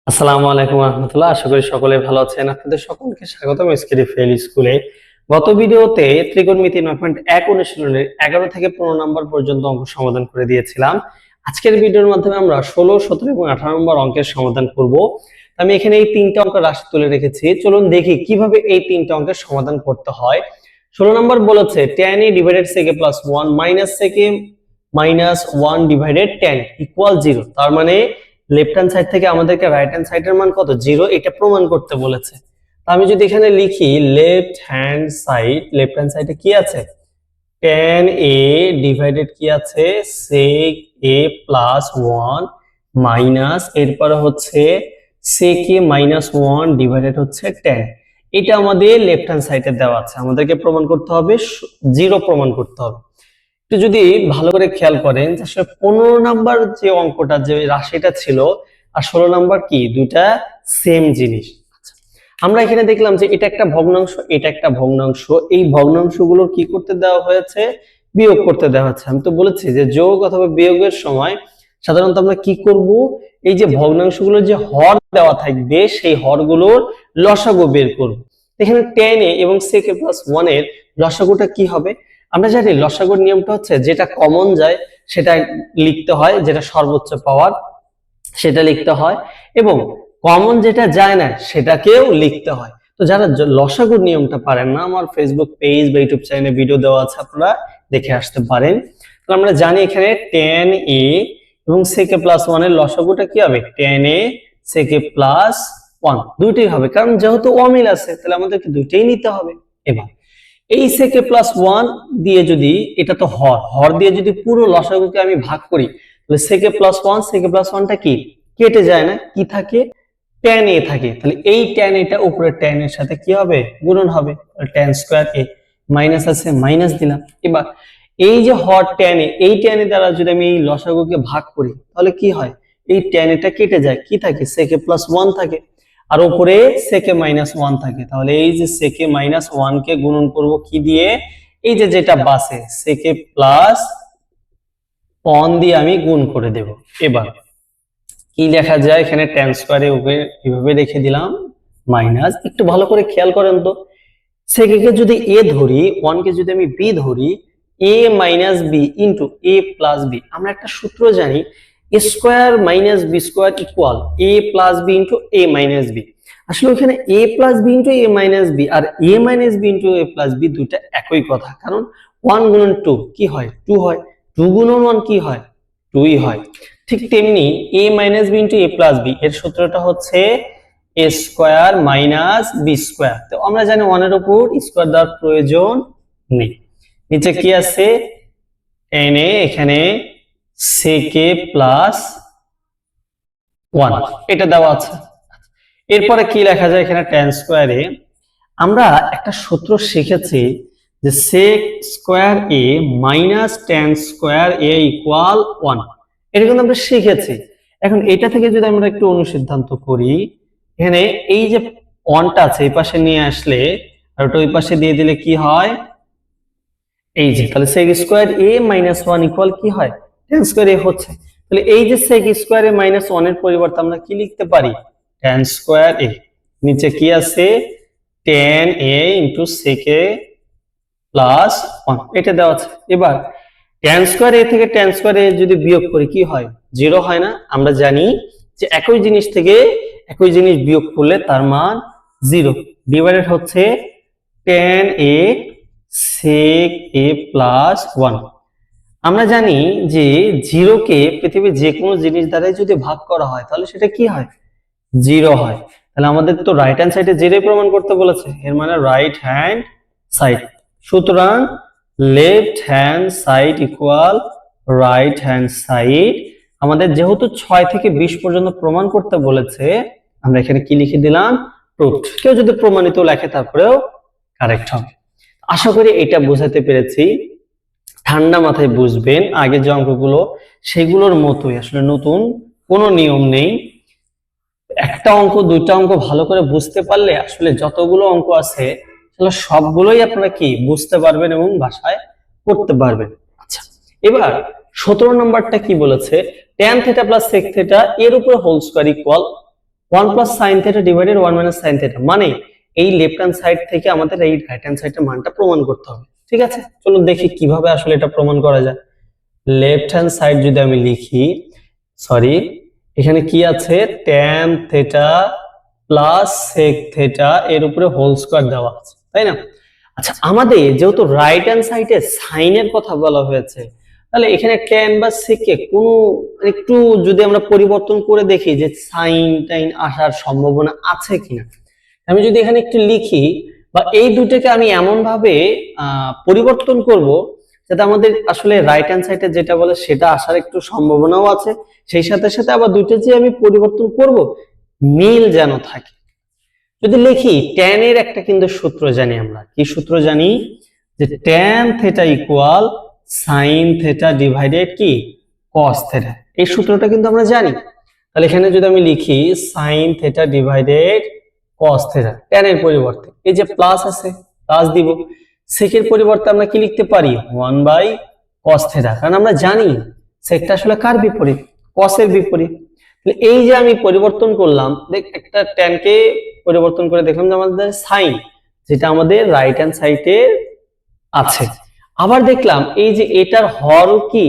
আসসালামু আলাইকুম রহমতুল্লাহ। আশা করি সকলে ভালো আছেন। আপনাদের সকলকে স্বাগতম এসকেডি ফেল স্কুলে। গত ভিডিওতে ত্রিকোণমিতি 9.1 অনুশীলনের 11 থেকে 15 নম্বর পর্যন্ত অঙ্ক সমাধান করে দিয়েছিলাম। আজকের ভিডিওর মাধ্যমে আমরা 16, 17 এবং 18 নম্বর অঙ্কের সমাধান করব। আমি এখানে এই তিনটা অঙ্ক রাশি তুলে রেখেছি, চলুন দেখি কিভাবে এই তিনটা অঙ্কের সমাধান করতে হয়। 16 নম্বর বলেছে tan a divided sec a plus 1 minus sec a minus 1 divided tan equal 0। তার মানে লেফট হ্যান্ড সাইড থেকে আমাদেরকে রাইট হ্যান্ড সাইডের মান কত, 0, এটা প্রমাণ করতে বলেছে। আমি যদি এখানে লিখি লেফট হ্যান্ড সাইডে কি আছে, tan a ডিভাইডেড কি আছে sec a প্লাস 1 মাইনাস এরপরে হচ্ছে sec a মাইনাস 1 ডিভাইডেড হচ্ছে tan। এটা আমাদের লেফট হ্যান্ড সাইডে দেওয়া আছে, আমাদেরকে প্রমাণ করতে হবে 0 প্রমাণ করতে হবে। একটু যদি ভালো করে খেয়াল করেন, আসলে 15 নাম্বার যে অঙ্কটা, যে রাশিটা ছিল, আর 16 নাম্বার কি, দুইটা সেম জিনিস। আমরা এখানে দেখলাম যে এটা একটা ভগ্নাংশ, এটা একটা ভগ্নাংশ। এই ভগ্নাংশগুলোর কি করতে দেওয়া হয়েছে, বিয়োগ করতে দেওয়া হচ্ছে। আমি তো বলেছি যে যোগ অথবা বিয়োগের সময় সাধারণত আমরা কি করব, এই যে ভগ্নাংশগুলোর যে হর দেওয়া থাকবে সেই হরগুলোর লসাগু বের করব। এখানে tan a এবং sec a plus 1 এর লসাগুটা কি হবে, আমরা জানি লসাগুর নিয়মটা হচ্ছে যেটা কমন যায় সেটা লিখতে হয়, যেটা সর্বোচ্চ পাওয়ার সেটা লিখতে হয়, এবং কমন যেটা যায় না সেটাকেও লিখতে হয়। তো যারা লসাগুর নিয়মটা পারেন না, আমার ফেসবুক পেজ বা ইউটিউব চ্যানেলে ভিডিও দেওয়া আছে, আপনারা দেখে আসতে পারেন। তো আমরা জানি এখানে tan a এবং sec a plus 1 এর লসাগুটা কি হবে, tan a sec a plus 1 দুইটাই হবে, কারণ যেহেতু অমিল আছে তাহলে আমাদেরকে দুইটাই নিতে হবে। এবার এই sec a plus 1 দিয়ে যদি, এটা তো হর দিয়ে যদি পুরো লসাগুকে আমি ভাগ করি, তাহলে sec a plus 1 sec a plus 1টা কি কেটে যায় না, কি থাকে, tan a থাকে। তাহলে এই tan a টা উপরে tan এর সাথে কি হবে, গুণন হবে, tan স্কয়ার a, মাইনাস আছে মাইনাস দিলাম। এবার এই যে হর tan a, এই tan a দ্বারা যদি আমি এই লসাগুকে ভাগ করি তাহলে কি হয়, এই tan a টা কেটে যায়, কি থাকে, sec a plus 1 থাকে, আর উপরে sec a minus 1 থাকে। তাহলে এই যে sec a minus 1 কে গুণন করব কি দিয়ে, এই যে যেটা বাসে sec a plus 1 দিয়ে আমি গুণ করে দেব। এবার কি লেখা যায়, এখানে tan স্কয়ারে ওকে এভাবে রেখে দিলাম মাইনাস। একটু ভালো করে খেয়াল করেন তো, sec a কে যদি a ধরি, 1 কে যদি আমি b ধরি, a minus b into a plus b, আমরা একটা সূত্র জানি, a square minus b square equal a plus b into a minus b। আসলে ওখানে a plus b into a minus b R a minus b into a plus b দুটো একই কথা, কারণ 1 গুণন 2 কি হয়, 2 হয়, 2 গুণন 1 কি হয়, 2ই হয়। ঠিক তেমনি a minus b into a plus b এর সূত্রটা হচ্ছে a square minus b square. তো আমরা জানি 1 এর উপর স্কয়ার দেওয়ার প্রয়োজন নেই। নিচে কি আছে, tan a, এখানে sec a plus 1 এটা দেওয়া আছে। এরপরে কি লেখা যায়, এখানে tan স্কয়ারে আমরা একটা সূত্র শিখেছি যে sec square a minus tan square a equal 1, এটা কিন্তু আমরা শিখেছি। এখন এটা থেকে যদি আমরা একটু অনুসিদ্ধান্ত করি, এখানে এই যে 1টা আছে এই পাশে নিয়ে আসলে আর ওটা ওই পাশে দিয়ে দিলে কি হয়, এই যে, তাহলে sec square a minus 1 equal কি হয়, tan স্কয়ার a হচ্ছে। তাহলে এই যে sec স্কয়ার a মাইনাস 1 এর পরিবর্তে আমরা কি লিখতে পারি, tan স্কয়ার a। নিচে কি আছে, tan a into sec a plus 1 এটা দেওয়া আছে। এবার tan স্কয়ার a থেকে tan স্কয়ার a যদি বিয়োগ করি কি হয়, 0 হয় না। আমরা জানি যে একই জিনিস থেকে একই জিনিস বিয়োগ করলে তার মান 0, ডিভাইডেড হচ্ছে tan a sec a plus 1। আমরা জানি যে 0 কে পৃথিবীর যে কোনো জিনিস দ্বারা যদি ভাগ করা হয় তাহলে সেটা কি হয়, 0 হয়। তাহলে আমাদের তো রাইট হ্যান্ড সাইডে 0 প্রমাণ করতে বলেছে, এর মানে রাইট হ্যান্ড সাইড। সুতরাং left hand side equal right hand side. আমাদের যেহেতু 6 থেকে 20 পর্যন্ত প্রমাণ করতে বলেছে, আমরা এখানে কি লিখে দিলাম, প্রুফড। কেউ যদি প্রমাণিত লেখে তারপরেও কারেক্ট হবে। আশা করি এটা বোঝাতে পেরেছি। ঠান্ডা মাথায় বুঝবেন, আগে যে অঙ্কগুলো সেগুলোর মতোই, আসলে নতুন কোনো নিয়ম নেই। একটা অঙ্ক দুইটা অঙ্ক ভালো করে বুঝতে পারলে আসলে যতগুলো অঙ্ক আছে তাহলে সবগুলোই আপনারা কি বুঝতে পারবেন এবং বাসায় করতে পারবেন। আচ্ছা, এবার 17 নম্বরটা কি বলেছে, tan θ plus sec θ এর উপরে whole square equal 1 plus sine theta divided 1 minus sine theta, মানে এই লেফট হ্যান্ড সাইড থেকে আমাদের এই রাইট হ্যান্ড সাইডের মানটা প্রমাণ করতে হবে। ঠিক আছে, চলুন দেখি কিভাবে আসলে এটা প্রমাণ করা যায়। লেফট হ্যান্ড সাইড যদি আমি লিখি, সরি এখানে কি আছে, tan theta plus sec theta এর উপরে হোল স্কয়ার দেওয়া আছে, তাই না? আচ্ছা, আমাদের যেহেতু রাইট হ্যান্ড সাইডে সাইনের কথা বলা হয়েছে, তাহলে এখানে tan বা sec এ কোনো একটু যদি আমরা পরিবর্তন করে দেখি যে সাইন টাইন আসার সম্ভাবনা আছে কিনা, আমি যদি এখানে একটু লিখি বা এই দুটোকে আমি এমন ভাবে পরিবর্তন করব যাতে আমাদের আসলে রাইট হ্যান্ড সাইডে যেটা বলে সেটা আসার একটু সম্ভাবনাও আছে, সেই সাথে সাথে আবার দুটো যে আমি পরিবর্তন করব মিল যেন থাকে। যদি লিখি tan এর একটা কিন্তু সূত্র জানি, আমরা কি সূত্র জানি, যে tan theta equal sin theta divided কি cos থিটা, এই সূত্রটা কিন্তু আমরা জানি। তাহলে এখানে যদি আমি লিখি sin theta divided cos theta, tan এর পরিবর্তে এই যে প্লাস আছে প্লাস দিব, sec এর পরিবর্তে আমরা কি লিখতে পারি 1 বাই cos থিটা, কারণ আমরা জানি secটা আসলে কার বিপরীত, cos এর বিপরীত। এই যে আমি পরিবর্তন করলাম, দেখ একটা tan কে পরিবর্তন করে দেখলাম যে আমাদের sin, যেটা আমাদের রাইট হ্যান্ড সাইডে আছে, আবার দেখলাম এই যে এটার হরও কি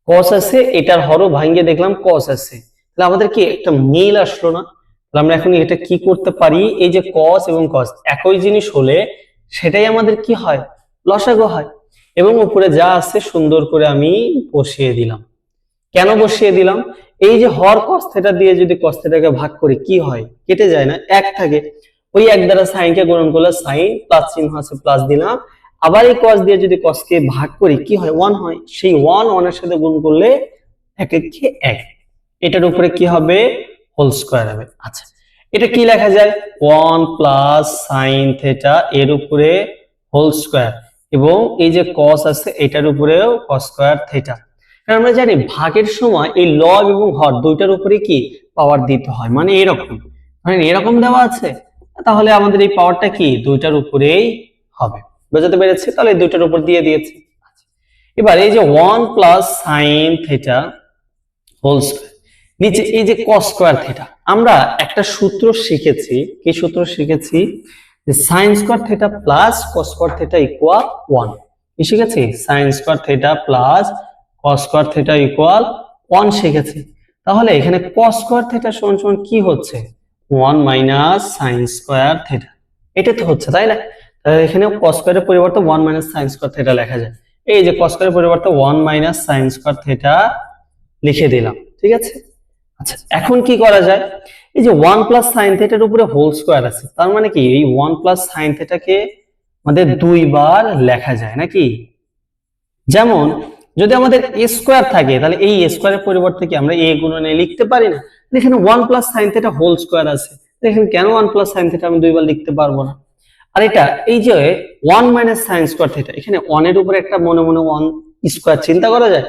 cos আছে, এটার হরও ভাঙিয়ে দেখলাম cos আছে, তাহলে আমাদের কি একটা মিল আসলো না? তাহলে আমরা এখন এটা কি করতে পারি, এই যে cos এবং cos একই জিনিস হলে সেটাই আমাদের কি হয়, লসাগু হয়। এবং উপরে যা আছে সুন্দর করে আমি বসিয়ে দিলাম। কেন বসিয়ে দিলাম, এই যে হর cos থিটা দিয়ে যদি cos থিটাকে ভাগ করি কি হয়, কেটে যায় না, এক থাকে, ওই এক দ্বারা sin কে গুণন করলে sin প্লাস চিহ্ন আছে প্লাস দিলাম, আবার এই cos দিয়ে যদি cos কে ভাগ করি কি হয়, 1 হয়, সেই 1 1 এর সাথে গুণ করলে 1 একে 1, এটার উপরে কি হবে, হোল স্কয়ার হবে। আচ্ছা, এটা কি লেখা যায়, 1 প্লাস sin থিটা এর উপরে হোল স্কয়ার, এবং এই যে cos আছে এটার উপরেও cos স্কয়ার থিটা। কারণ আমরা জানি ভাগের সময় এই লব এবং হর দুইটার উপরে কি পাওয়ার দিতে হয়, মানে এরকম দেওয়া আছে, তাহলে আমাদের এই পাওয়ারটা কি দুইটার উপরেই হবে, বুঝতে পেরেছি? তাহলে এই দুইটার উপর দিয়ে দিয়েছি। এবার এই যে 1 plus sin theta whole square, নিচে এই যে cos স্কয়ার থিটা, আমরা একটা সূত্র শিখেছি, কি সূত্র শিখেছি, যে sin square theta plus cos square theta equal 1, কি শিখেছি, sin square theta plus cos square theta equal 1 শিখেছি। তাহলে এখানে cos স্কয়ার থিটা সমান সমান কি হচ্ছে, 1 মাইনাস sin স্কয়ার থিটা, এটা তো হচ্ছে, তাই না? তাহলে এখানে cos স্কয়ারের পরিবর্তে 1 মাইনাস sin স্কয়ার থিটা লেখা যায়, এই যে cos স্কয়ারের পরিবর্তে 1 মাইনাস sin স্কয়ার থিটা লিখে দিলাম, ঠিক আছে? আচ্ছা, এখন কি করা যায়, এই যে 1 প্লাস sin থিটার উপরে হোল স্কয়ার আছে, তার মানে কি এই 1 প্লাস sin থিটাকে আমাদের দুইবার লেখা যায় নাকি? যেমন যদি আমাদের a স্কয়ার থাকে, তাহলে এই a স্কয়ারের পরিবর্তে কি আমরা a গুণন a লিখতে পারি না? এখানে 1 plus sin theta whole square আছে, এখানে কেন 1 প্লাস sin থিটা আমি দুইবার লিখতে পারবো না? আর এটা এই যে 1 মাইনাস sin স্কয়ার থিটা, এখানে 1 এর উপরে একটা মনে মনে 1 স্কয়ার চিন্তা করা যায়,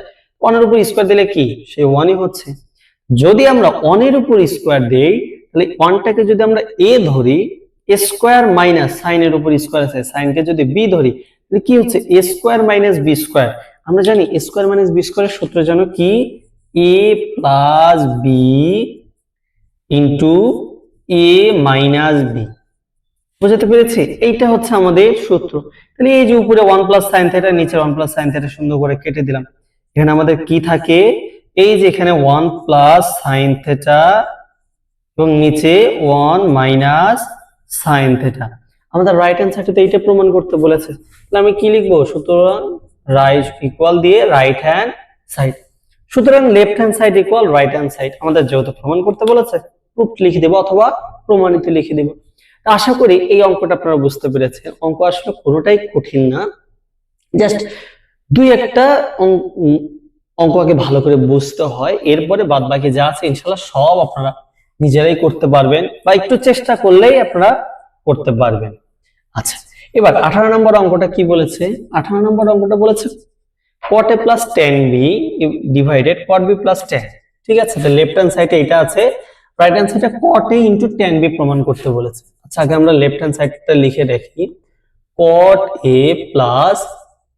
1 এর উপর স্কয়ার দিলে কি সেই 1ই হচ্ছে। যদি আমরা 1 এর উপর স্কয়ার দেই, তাহলে 1টাকে যদি আমরা a ধরি, a স্কয়ার মাইনাস sin এর উপর স্কয়ার আছে, sin কে যদি b ধরি, তাহলে কি হচ্ছে a square minus b square. আমরা জানি a স্কয়ার মাইনাস b স্কয়ারের সূত্র জানো কি, a plus b into a minus b, বুঝতে পেরেছি? এইটা হচ্ছে আমাদের সূত্র। তাহলে এই যে উপরে 1 প্লাস sin থিটা, নিচে 1 প্লাস sin থিটা সুন্দর করে কেটে দিলাম, এখানে আমাদের কি থাকে, এই যে এখানে 1 প্লাস sin থিটা এবং নিচে 1 মাইনাস sin থিটা। আমাদের রাইট হ্যান্ড সাইডে এইটা প্রমাণ করতে বলেছে, তাহলে আমি কি লিখবো, সুতরাং রাইট ইকুয়াল দিয়ে রাইট হ্যান্ড সাইড, সুতরাং left hand side equal right hand side. আমাদের যেহেতু প্রমাণ করতে বলেছে, প্রুফ লিখে দেব অথবা প্রমাণিত লিখে দেব। আশা করি এই অঙ্কটা আপনারা বুঝতে পেরেছেন। অঙ্ক আসলে কোনোটাই কঠিন না, জাস্ট দুই একটা অঙ্ক আগে ভালো করে বুঝতে হয়, এরপরে বাদ বাকি যা আছে ইনশাআল্লাহ সব আপনারা নিজেরাই করতে পারবেন, বা একটু চেষ্টা করলেই আপনারা করতে পারবেন। আচ্ছা, এবার 18 নম্বর অঙ্কটা কি বলেছে, 18 নম্বর অঙ্কটা বলেছে cot a plus tan b divided cot b plus tan, ঠিক আছে? তো লেফট হ্যান্ড সাইডে এটা আছে, রাইট হ্যান্ড সাইডে cot a into tan b প্রমাণ করতে বলেছে। আচ্ছা, আগে আমরা লেফট হ্যান্ড সাইডটা লিখে রাখি, cot a plus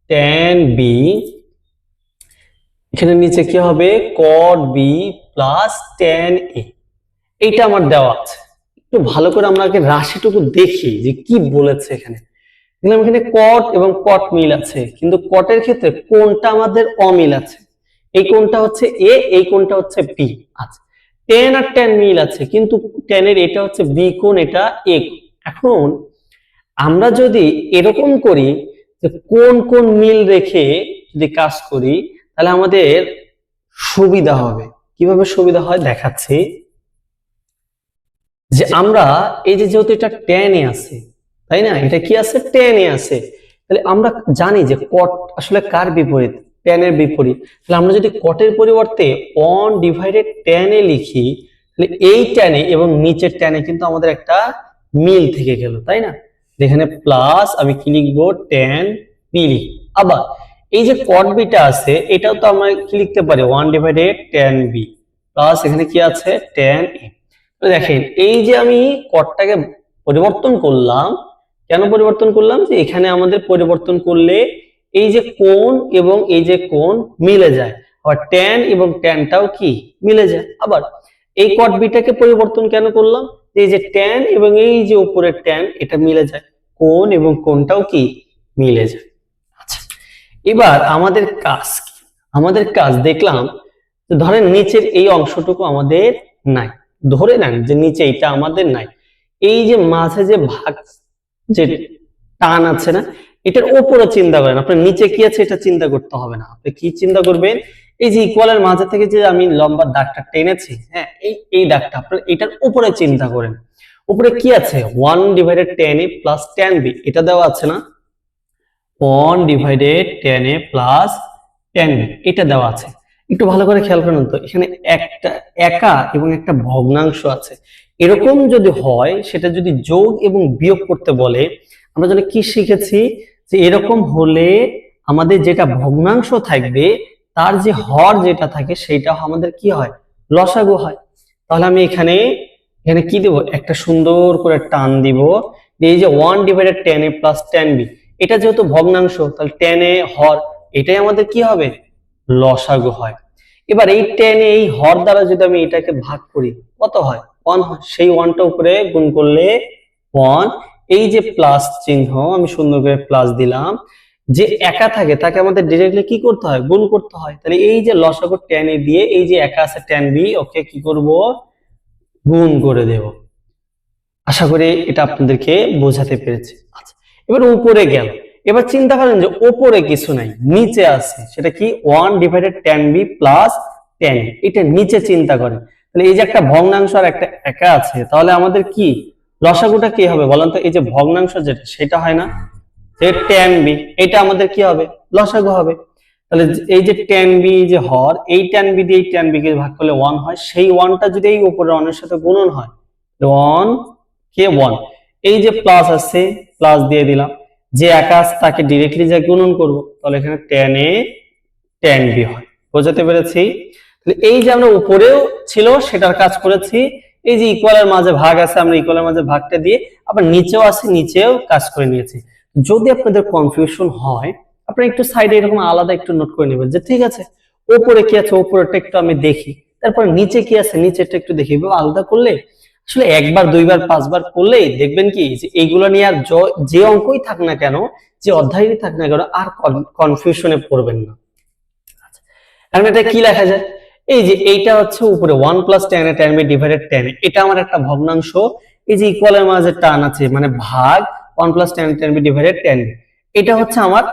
tan b, এখানে নিচে কি হবে cot b plus tan a, এইটা আমার দেওয়া আছে। একটু ভালো করে আমরা আগে রাশিটুকু দেখি যে কি বলেছে এখানে। দেখলাম এখানে কট এবং কট মিল আছে, কিন্তু কটের ক্ষেত্রে কোনটা আমাদের অমিল আছে। এই কোনটা হচ্ছে এ, এই কোনটা হচ্ছে বি। আচ্ছা, টেন আর টেন মিল আছে, কিন্তু টেনের এটা হচ্ছে বি কোণ, এটা এ। এখন আমরা যদি এরকম করি যে কোন কোন মিল রেখে যদি কাজ করি, তাহলে আমাদের সুবিধা হবে। কিভাবে সুবিধা হয় দেখাচ্ছি। যে আমরা এই যে যেহেতু এটা টেনে আছে, তাই না, এটা কি আছে, টেনে আছে, তাহলে আমরা জানি যে কট আসলে কার বিপরীত, টেনের বিপরীত। তাহলে আমরা যদি কটের পরিবর্তে 1/10 লিখি, তাহলে এই টেনে এবং নিচের টেনে কিন্তু আমাদের একটা মিল থেকে গেল, তাই না। এখানে প্লাস আমি কি লিখবো, 10 বি লিখি। আবার এই যে কট বিটা আছে, এটাও তো আমরা কি লিখতে পারি, 1/10 বি প্লাস এখানে কি আছে, 10 এ। দেখেন এই যে আমি কটটাকে পরিবর্তন করলাম, কেন পরিবর্তন করলাম, যে এখানে আমাদের পরিবর্তন করলে এই যে কোণ এবং এই যে কোণ মিলে যায়, আবার ট্যান এবং ট্যানটাও কি মিলে যায়। আবার এই কট বিটাকে পরিবর্তন কেন করলাম, এই যে ট্যান এবং এই যে উপরের ট্যান এটা মিলে যায়, কোণ এবং কোণটাও কি মিলে যায়। আচ্ছা, এবার আমাদের কাজ কি, আমাদের কাজ দেখলাম ধরেন নিচের এই অংশটুকু আমাদের নাই, ধরে নেন যে নিচে এটা আমাদের নাই, এই যে মাঝে যে ভাগ যে টান আছে না, এটার উপরে চিন্তা করেন। আপনার নিচে কি আছে এটা চিন্তা করতে হবে না, আপনি কি চিন্তা করবেন, এই যে ইকুয়ালের মাঝে থেকে যে আমি লম্বা দাগটা টেনেছি, হ্যাঁ, এই দাগটা আপনার এটার উপরে চিন্তা করেন। উপরে কি আছে, 1/10a প্লাস 10b, এটা দেওয়া আছে না, 1/10a প্লাস 10b, এটা দেওয়া আছে। একটু ভালো করে খেয়াল করেন তো, এখানে একটা একা এবং একটা ভগ্নাংশ আছে। এরকম যদি হয়, সেটা যদি যোগ এবং বিয়োগ করতে বলে, আমরা যেন কি শিখেছি, যে এরকম হলে আমাদের যেটা ভগ্নাংশ থাকবে তার যে হর যেটা থাকে সেটা আমাদের কি হয়, লসাগু হয়। তাহলে আমি এখানে এখানে কি দেব, একটা সুন্দর করে টান দিব, এই যে 1/10a প্লাস 10b, এটা যেহেতু ভগ্নাংশ, তাহলে 10a হর, এটাই আমাদের কি হবে, লসাগু হয়। এবার এই 10 এই হর দ্বারা যদি আমি এটাকে ভাগ করি, কত হয়, 1 হয়। সেই 1টা উপরে গুণ করলে 1, এই যে প্লাস চিহ্ন আমি সুন্দর করে প্লাস দিলাম, যে একা থাকে তাকে আমাদের ডিরেক্টলি কি করতে হয়, গুণ করতে হয়। তাহলে এই যে লসাগু 10 দিয়ে এই যে একা আছে 10b, ওকে কি করব, গুণ করে দেব। আশা করি এটা আপনাদেরকে বোঝাতে পেরেছি। আচ্ছা, এবার উপরে গেল, এবার চিন্তা করেন যে উপরে কিছু নাই, নিচে আছে, সেটা কি, 1/10b প্লাস 10, এটা নিচে চিন্তা করেন। তাহলে এই যে একটা ভগ্নাংশ আর একটা একা আছে, তাহলে আমাদের কি লসাগুটা কি হবে বলেন তো, এই যে ভগ্নাংশ যেটা সেটা হয় না, যে 10b, এটা আমাদের কি হবে, লসাগু হবে। তাহলে এই যে 10b যে হর, এই 10b দিয়ে এই 10b কে ভাগ করলে 1 হয়, সেই 1টা যদি এই উপরের 1 এর সাথে গুণন হয়, 1 কে 1, এই যে প্লাস আছে প্লাস দিয়ে দিলাম, যে একা আছে তাকে ডিরেক্টলি যা গুণন করব, তাহলে এখানে 10a 10b হয়। বোঝাতে পেরেছি। তাহলে এই যে আমরা উপরেও ছিল সেটার কাজ করেছি, এই যে ইকুয়ালের মাঝে ভাগ আছে, আমরা ইকুয়ালের মাঝে ভাগটা দিয়ে আবার নিচেও আছে, নিচেও কাজ করে নিয়েছি। যদি আপনাদের কনফিউশন হয়, আপনারা একটু সাইডে এরকম আলাদা একটু নোট করে নেবেন, যে ঠিক আছে উপরে কি আছে, উপরেরটা একটু আমি দেখি, তারপর নিচে কি আছে, নিচেরটা একটু দেখি। আলাদা করলে আসলে একবার দুইবার পাঁচবার করলেই দেখবেন কি, যে এইগুলো নিয়ে আর যে অঙ্কই থাক না কেন, যে অধ্যায়ই থাক না কেন, আর কনফিউশনে পড়বেন না। এখন এটা কি লেখা যায়, এই যে এইটা হচ্ছে উপরে 1 প্লাস 10 10b ডিভাইডেড 10, এটা আমার একটা ভগ্নাংশ। এই যে ইকুয়ালের মাঝে টান আছে মানে ভাগ 1 প্লাস 10 10b ডিভাইডেড 10b, এটা হচ্ছে আমার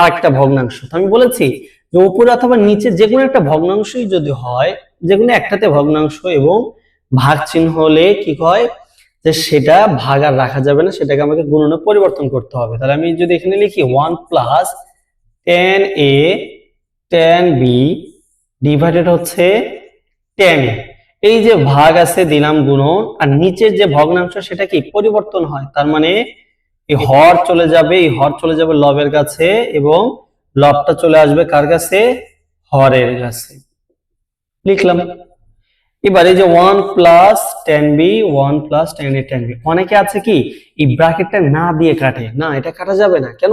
আরেকটা ভগ্নাংশ। তো আমি বলেছি যে উপরে অথবা নিচে যে কোনো একটা ভগ্নাংশই যদি হয়, যে কোনো একটাতে ভগ্নাংশ এবং ভাগ চিহ্ন হলে কি হয়, যে সেটা ভাগ আর রাখা যাবে না, সেটাকে আমাকে গুণনে পরিবর্তন করতে হবে। তাহলে আমি যদি এখানে লিখি 1 প্লাস 10a 10b ডিভাইডেড হচ্ছে 10, এই যে ভাগ আছে দিলাম গুণন, আর নিচের যে ভগ্নাংশ সেটা কি পরিবর্তন হয়, তার মানে এই হর চলে যাবে, এই হর চলে যাবে লবের কাছে এবং লবটা চলে আসবে কার কাছে, হরের কাছে। লিখলাম। এবার এই যে 1 plus 10b 1 plus 10a 10b, অনেকে আছে কি এই ব্র্যাকেটটা না দিয়ে কাটে, না এটা কাটা যাবে না, কেন,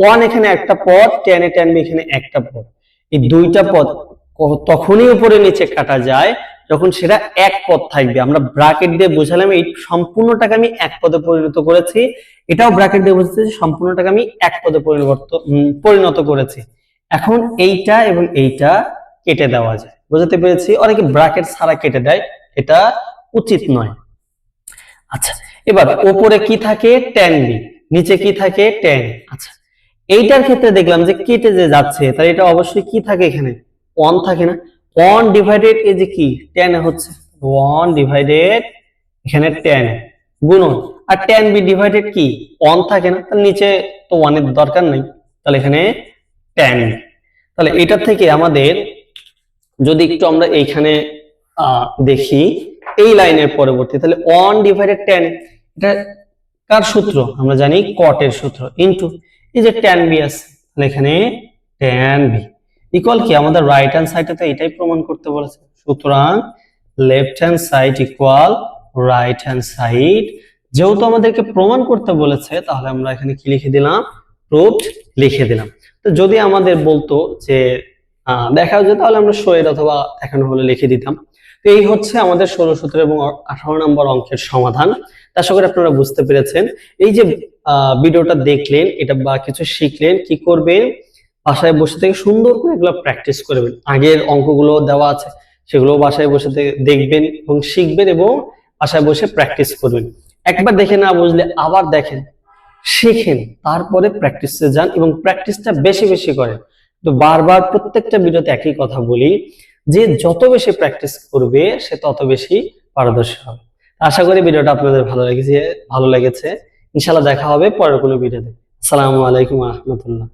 1 এখানে একটা পদ, 10a 10b এখানে একটা পদ, এই দুইটা পদ তখনই উপরে নিচে কাটা যায় যখন সেটা এক পদ থাকবে। আমরা ব্র্যাকেট দিয়ে বোঝালাম এই সম্পূর্ণটাকে আমি এক পদে পরিণত করেছি, এটাও ব্র্যাকেট দিয়ে বোঝাচ্ছি সম্পূর্ণটাকে আমি এক পদে পরিণত করেছি। এখন এইটা এবং এইটা কেটে দেওয়া যায়, বুঝতে পেরেছি? অনেকে ব্র্যাকেট ছাড়া কেটে দেয়, এটা উচিত নয়। আচ্ছা, এবার উপরে কি থাকে tan b, নিচে কি থাকে tan। আচ্ছা, এইটার ক্ষেত্রে দেখলাম যে কেটে যে যাচ্ছে, তাই এটা অবশ্যই কি থাকে এখানে 1 থাকে না? 1 ডিভাইডেড এই যে কি tan হচ্ছে 1 ডিভাইডেড এখানে tan গুণন, আর tan b ডিভাইডেড কি 1 থাকে না? তাহলে নিচে তো 1 এর দরকার নাই, তাহলে এখানে tan b। তাহলে এটা থেকে আমাদের যদি একটু আমরা এইখানে দেখি এই লাইনের পরবর্তী, তাহলে 1 ডিভাইডেড tan, এটা কার সূত্র? আমরা জানি cot এর সূত্র, ইনটু এই যে tan b আছে, তাহলে এখানে tan b ইকুয়াল কি আমাদের রাইট হ্যান্ড সাইডে তো এটাই প্রমাণ করতে বলেছে, সুতরাং left hand side equal right hand side. যেহেতু আমাদেরকে প্রমাণ করতে বলেছে, তাহলে আমরা এখানে কি লিখে দিলাম? প্রুভড লিখে দিলাম। তো যদি আমাদের বলতো যে দেখাও যে, তাহলে আমরা শোয়ের অথবা দেখানো হলে লিখে দিতাম। তো এই হচ্ছে আমাদের 16, 17 এবং 18 নম্বর অঙ্কের সমাধান। আশা করি আপনারা বুঝতে পেরেছেন। এই যে ভিডিওটা দেখলেন, এটা বা কিছু শিখলেন, কি করবেন? বাসায় বসে থেকে সুন্দর করে এগুলো প্র্যাকটিস করবেন। আগের অঙ্কগুলো দেওয়া আছে, সেগুলো বাসায় বসে দেখবেন এবং শিখবেন, এবং বাসায় বসে প্র্যাকটিস করবেন। একবার দেখে না বুঝলে আবার দেখেন, শিখেন, তারপরে প্র্যাকটিসে যান এবং প্র্যাকটিসটা বেশি বেশি করেন। তো বারবার প্রত্যেকটা ভিডিওতে একই কথা বলি যে যত বেশি প্র্যাকটিস করবে সে তত বেশি পারদর্শী হবে। আশা করি ভিডিওটা আপনাদের ভালো লেগেছে। ইনশাআল্লাহ দেখা হবে পরের কোনো ভিডিওতে। আসসালামু আলাইকুম ওয়া রাহমাতুল্লাহ।